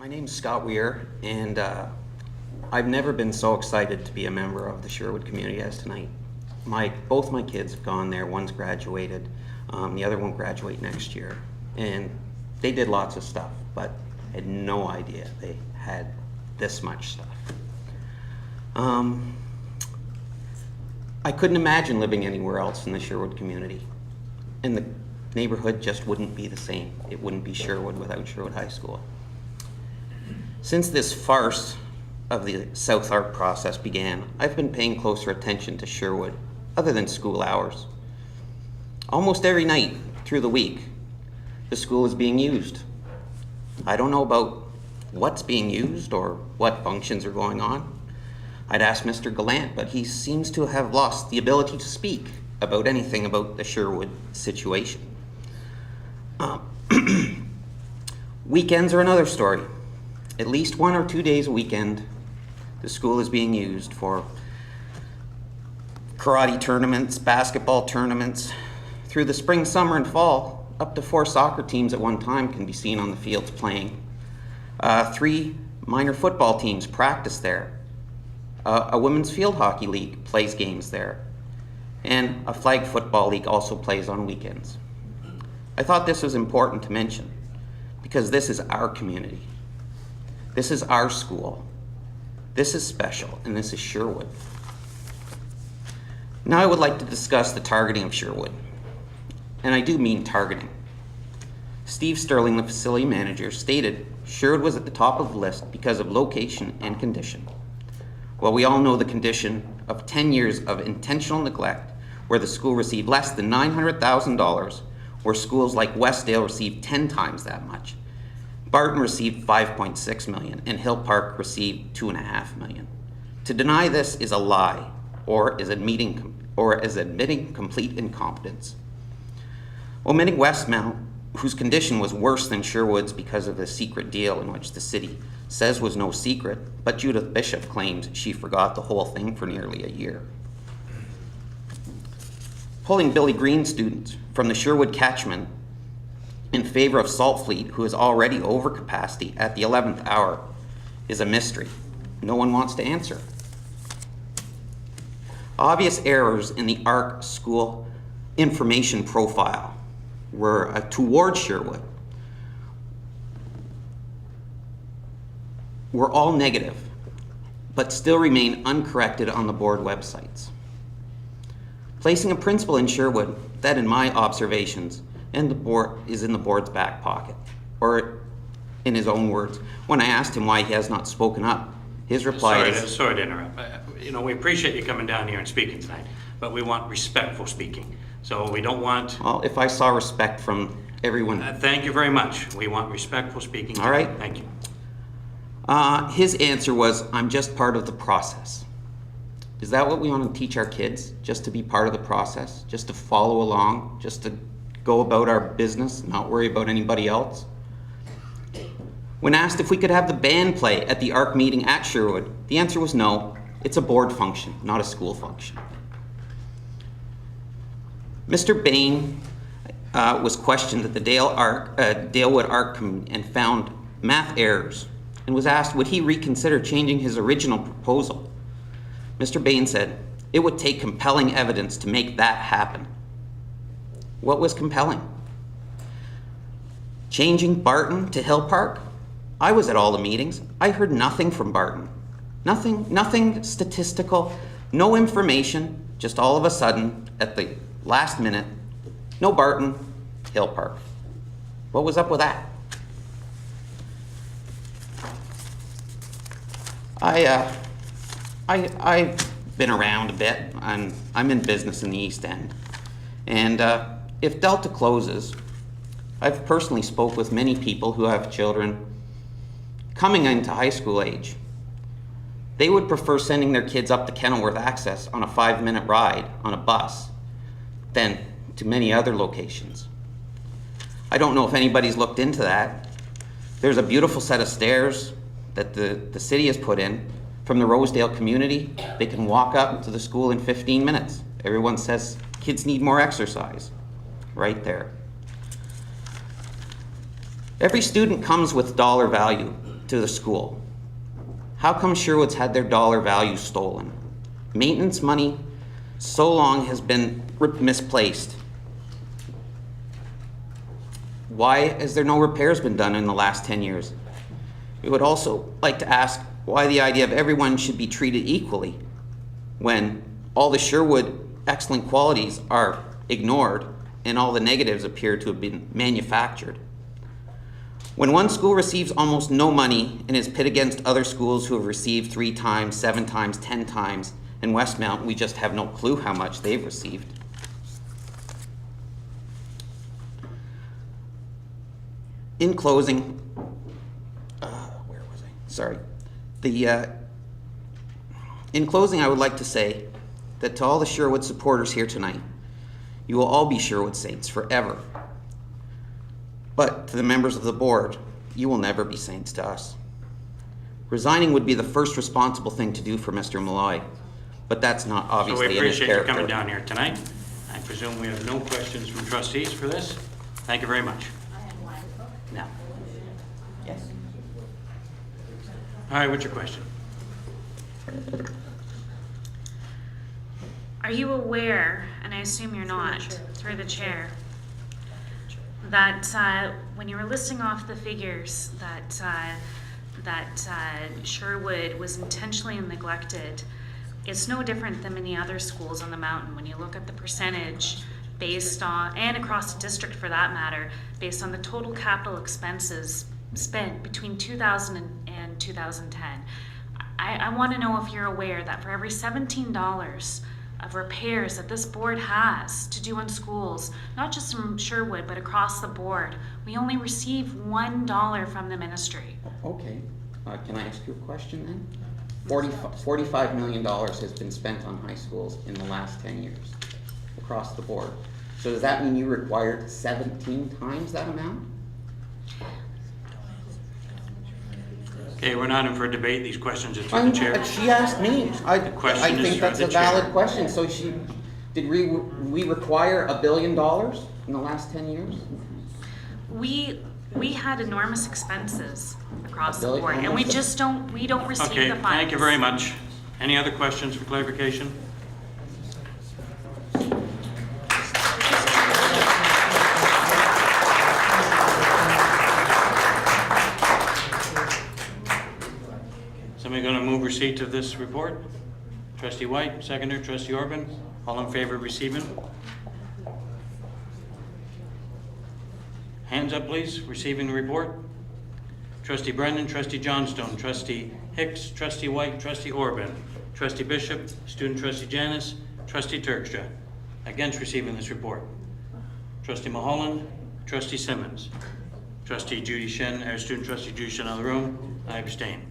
My name's Scott Weir, and I've never been so excited to be a member of the Sherwood community as tonight. Both my kids have gone there. One's graduated, the other won't graduate next year, and they did lots of stuff, but I had no idea they had this much stuff. I couldn't imagine living anywhere else in the Sherwood community, and the neighborhood just wouldn't be the same. It wouldn't be Sherwood without Sherwood High School. Since this farce of the South Arc process began, I've been paying closer attention to Sherwood, other than school hours. Almost every night through the week, the school is being used. I don't know about what's being used or what functions are going on. I'd ask Mr. Gallant, but he seems to have lost the ability to speak about anything about the Sherwood situation. Weekends are another story. At least 1 or 2 days a weekend, the school is being used for karate tournaments, basketball tournaments. Through the spring, summer, and fall, up to 4 soccer teams at one time can be seen on the fields playing. 3 minor football teams practice there. A women's field hockey league plays games there. And a flag football league also plays on weekends. I thought this was important to mention because this is our community. This is our school. This is special, and this is Sherwood. Now I would like to discuss the targeting of Sherwood. And I do mean targeting. Steve Sterling, the facility manager, stated Sherwood was at the top of the list because of location and condition. Well, we all know the condition of 10 years of intentional neglect where the school received less than $900,000, where schools like Westdale received 10 times that much. Barton received $5.6 million, and Hill Park received $2.5 million. To deny this is a lie, or is admitting complete incompetence. Omitting Westmount, whose condition was worse than Sherwood's because of the secret deal in which the city says was no secret, but Judith Bishop claims she forgot the whole thing for nearly a year. Pulling Billy Green students from the Sherwood catchment in favor of Saltfleet, who is already over capacity at the 11th hour, is a mystery. No one wants to answer. Obvious errors in the ARC school information profile were towards Sherwood were all negative, but still remain uncorrected on the board websites. Placing a principal in Sherwood, that in my observations, and the board is in the board's back pocket. Or in his own words, when I asked him why he has not spoken up, his reply is... Sorry to interrupt. We appreciate you coming down here and speaking tonight, but we want respectful speaking. So we don't want... Well, if I saw respect from everyone... thank you very much. We want respectful speaking tonight. All right. Thank you. His answer was, I'm just part of the process. Is that what we want to teach our kids? Just to be part of the process? Just to follow along? Just to go about our business, not worry about anybody else? When asked if we could have the band play at the ARC meeting at Sherwood, the answer was no. It's a board function, not a school function. Mr. Bain was questioned at the Dalewood ARC and found math errors and was asked would he reconsider changing his original proposal. Mr. Bain said it would take compelling evidence to make that happen. What was compelling? Changing Barton to Hill Park? I was at all the meetings. I heard nothing from Barton. Nothing statistical, no information, just all of a sudden, at the last minute, no Barton, Hill Park. What was up with that? I've been around a bit, and I'm in business in the East End. And if Delta closes, I've personally spoke with many people who have children coming into high school age. They would prefer sending their kids up to Kenilworth Access on a 5-minute ride on a bus than to many other locations. I don't know if anybody's looked into that. There's a beautiful set of stairs that the city has put in from the Rosedale community. They can walk up to the school in 15 minutes. Everyone says kids need more exercise. Right there. Every student comes with dollar value to the school. How come Sherwood's had their dollar value stolen? Maintenance money so long has been misplaced. Why has there no repairs been done in the last 10 years? We would also like to ask why the idea of everyone should be treated equally when all the Sherwood excellent qualities are ignored and all the negatives appear to have been manufactured. When one school receives almost no money and is pit against other schools who have received 3 times, 7 times, 10 times, in Westmount, we just have no clue how much they've received. In closing, where was I? Sorry. In closing, I would like to say that to all the Sherwood supporters here tonight, you will all be Sherwood Saints forever. But to the members of the board, you will never be saints to us. Resigning would be the first responsible thing to do for Mr. Malloy, but that's not So obviously we in his appreciate you character. coming down here tonight. I presume we have no questions from trustees for this. Thank you very much. No. Yes. All right, what's your question? Are you aware, and I assume you're not, through the chair, that when you were listing off the figures that Sherwood was intentionally neglected, it's no different than many other schools on the mountain. When you look at the percentage based on, and across the district for that matter, based on the total capital expenses spent between 2000 and 2010. I want to know if you're aware that for every $17 of repairs that this board has to do on schools, not just from Sherwood, but across the board, we only receive $1 from the ministry. Okay. Can I ask you a question then? $45 million has been spent on high schools in the last 10 years across the board. So does that mean you required 17 times that amount? Okay, we're not in for a debate. These questions are through the chair. She asked me. I question is think for that's the a valid chair. question. So did we require $1 billion in the last 10 years? We had enormous expenses across the Billy, board, how and we much? just don't receive Okay, the funds. thank you very much. Any other questions for clarification? Somebody going to move receipt of this report? Trustee White, seconder. Trustee Orban, all in favor of receiving? Hands up, please. Receiving the report. Trustee Brennan, Trustee Johnstone, Trustee Hicks, Trustee White, Trustee Orban, Trustee Bishop, Student Trustee Janis, Trustee Terkstra. Against receiving this report. Trustee Mulholland, Trustee Simmons, Trustee Judy Shen, our Student Trustee Judy Shen in the room. I abstain.